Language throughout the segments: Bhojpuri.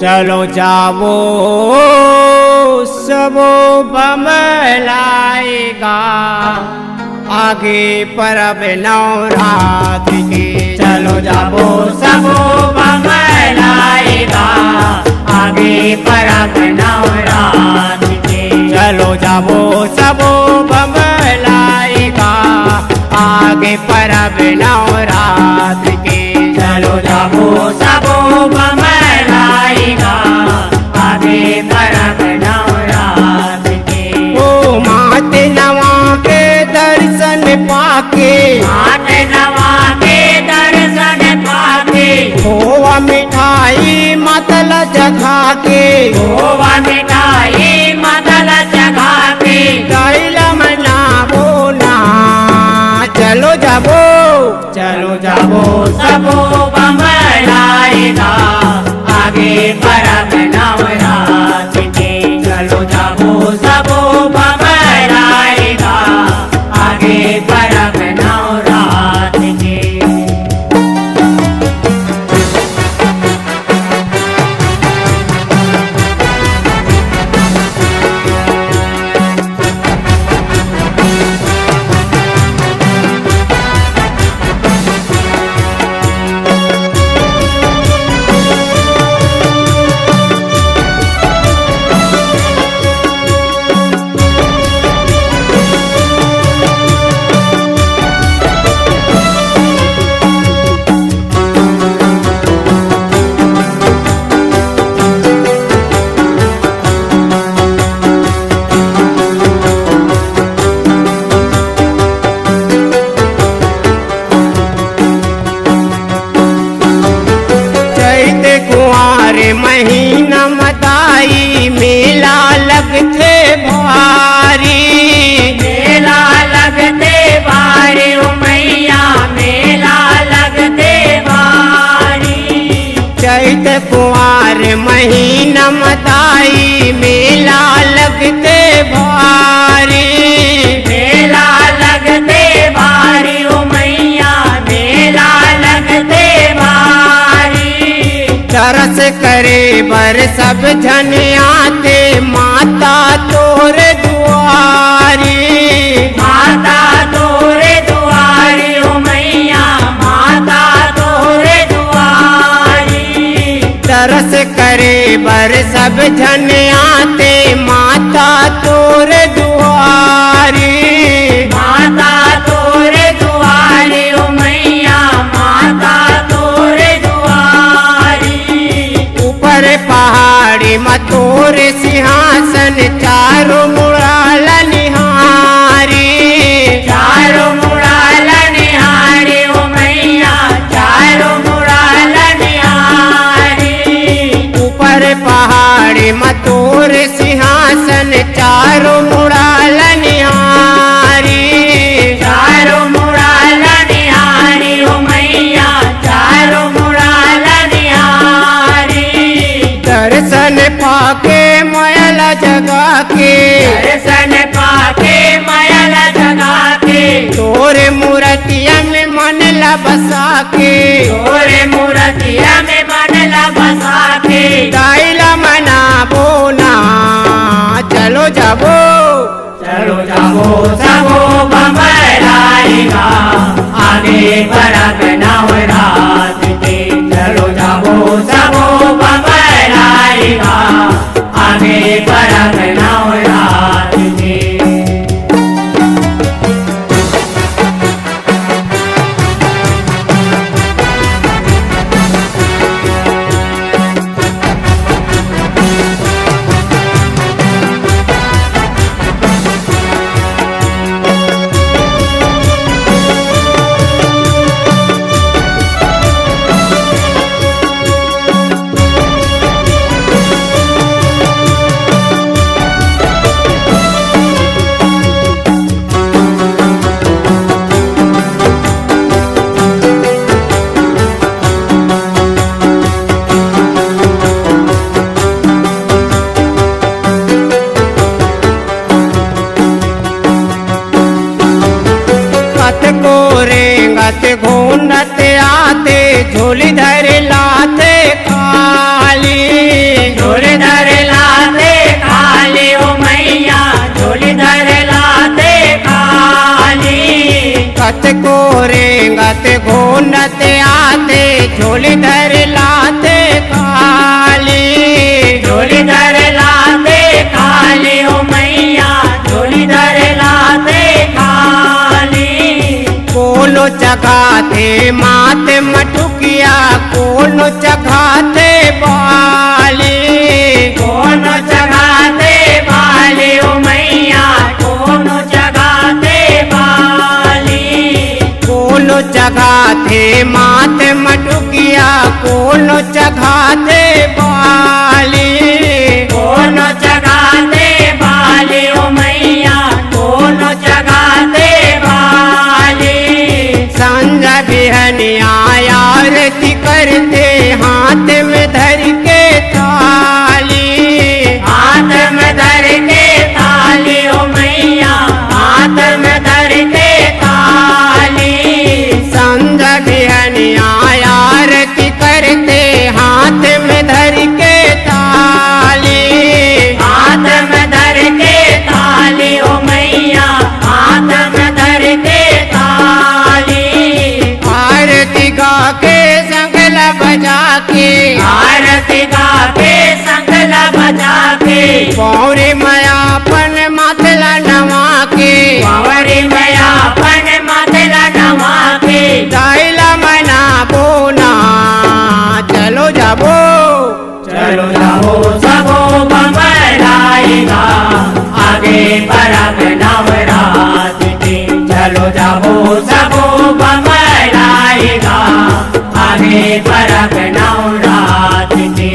चलो जावो सबो बम लाएगा आगे परब नवरात्रि के। चलो जावो सबो बम लाएगा आगे परब नवरात्रि के। चलो जावो सबो बम लाएगा आगे परब नवरात्रि के। चलो जावो सबो बम लाएगा आगे परब नवरात्रि के। ओ माते नवा के दर्शन पाके, माते नवा के दर्शन पाके, खोवा मिठाई मतल जगा के, खोवा मिठाई मतल जगा के, कैला मना बोला चलो जाबो। चलो जावो सबो बम लाएगा आगे परब नवरात्रि के। चलो जावो सबो बम लाएगा आगे परब नवरात्रि के। महीना मदाई मेला लगते भारी, मेला लगते बारी ओ मैया मेला लगते बारी। चैत कुआर महीना मदाई मेला लगते भारी, मेला लगते बारी ओ मैया मेला लगते बारी। तरस करे बर सब जन आते माता तोर दुआरी, माता तोरे दुआरी ओ मैया माता तोरे दुआरी। तरस करे बर सब जन आते माता तोर दुआरी, माता तोरे दुआरी ओ मैया माता तोरे दुआरी। ऊपर पहाड़ी मतोर सिंहासन चारों मुड़ाल निहारी, चारों मुड़ाल निहारी ओ मैया चारों मुड़ाल निहारी। ऊपर पहाड़ी मतोर सिंहासन चारों मुड़ाल निहारी, चारों मुड़ाल निहारी ओ मैया चारों मुड़ाल निहारी। दर्शन पाके मयल जगा के, दर्शन पाके मयल जगा के, तोरे मूर्तिया में मन ला बसा के, तोरे मूर्तिया में मन ला बसा के। गाइला मना बोना चलो जाबो। चलो जावो सबो बम लाएगा आगे परब नवरात्रि के। चलो जावो सबो बम लाएगा आगे परब नवरात्रि के। चघाते झोली धर लाते काली। झोली धर लाते खाली ओ मैया झोली धर लाते खाली। कत को रेंगत घोनत आते झोली धर लाते काली। झोली धर लाते खाली ओ मैया झोली धर लाते खाली। कोनो चघाते माते मटुकिया कोनो चघाते बाली। कौन जगाते बाली ओ मैया कौन जगाते बाली। कोनो चघाते माते मटुकिया कोनो चघाते बाली। कौन जगाते बाली ओ मैया कौन जगाते बाली। संजा बिहनिया आरती करते हाथ में धर के थाली। हाथ में धर के थाली ओ मैया हाथ में धर के थाली। संजा बिहनिया आरती करते हाथ में धर के थाली। हाथ में धर के थाली ओ मैया हाथ में धर के थाली। आरती गा के संगला बजा के आरती गा के संगला बजा के। पौरी मयापन मातला नवा के पवरी मैया पन मातला नवा के। दाइला मना बोना चलो जाबो। चलो जाओ सबो बमलाएगा आगे परब नवरात के। चलो जाओ सबो बमलाएगा आगे परब नवरात के।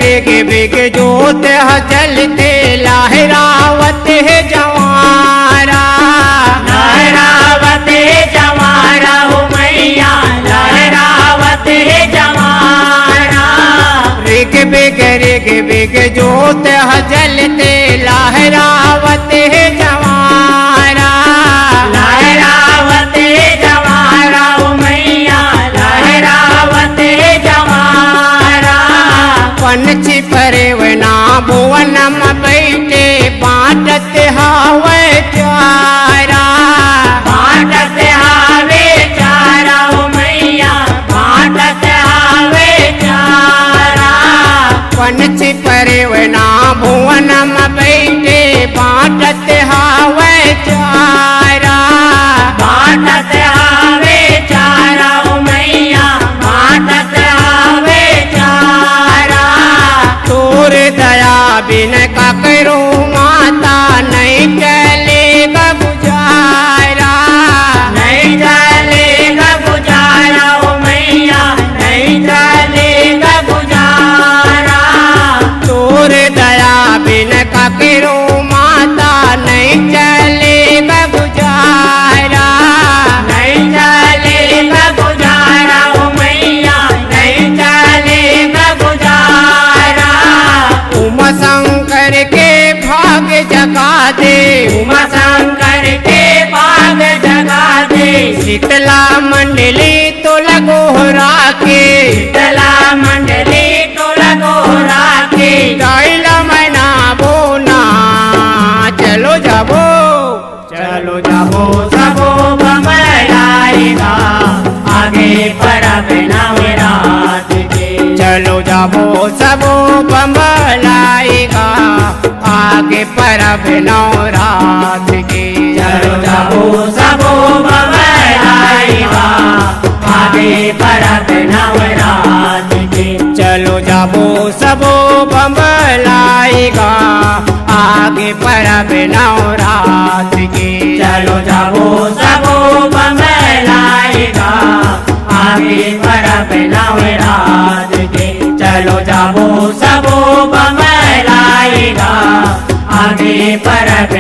रेग बेग जोत चलते लहरावत है जवारा। लहरावत है जवारा हो मैया लहरावत है जवारा। रेग बेग जोत चलते लहरावत है जवारा। लहरावत है जवारा हो मैया लहरावत है जवारा। पंछी परवना भुवन में बैठे बाटत हावे चारा। बाटत हावे चारा हो मैया बाटत हावे चारा। पंछी परवना भुवन में बैठे बाटत हावे चारा। बाटत हावे चारा हो मैया बाटत हावे चारा। तोर दया बिन ककरो माता नहीं चलेगा गुजारा। नहीं चलेगा गुजारा ओ मैया नहीं चलेगा गुजारा। तोर दया बिन ककरो माता नहीं चलेगा गुजारा। नहीं चलेगा गुजारा ओ मैया नहीं चलेगा गुजारा। उमा शंकर के भाग जगा दे उमा शंकर के बाग जगा दे। शीतला मंडली तो लगोहरा के शीतला मंडली तो लगोरा के। दाइला मैना बोना चलो जाबो। चलो जाओ सबो बमलाएगा आगे परब नवरात के। चलो जाबो सबो बम्बलाएगा आगे परब नवरात के। चलो जाओ सबो आगे परब नवरात्र के। चलो जाबो सबो बम्बलाएगा आगे परब नवरात्र के। चलो जाबो सबो बम्बलाएगा आगे परब नवरात्र के। चलो जाबो सबो बम्बलाएगा आगे परब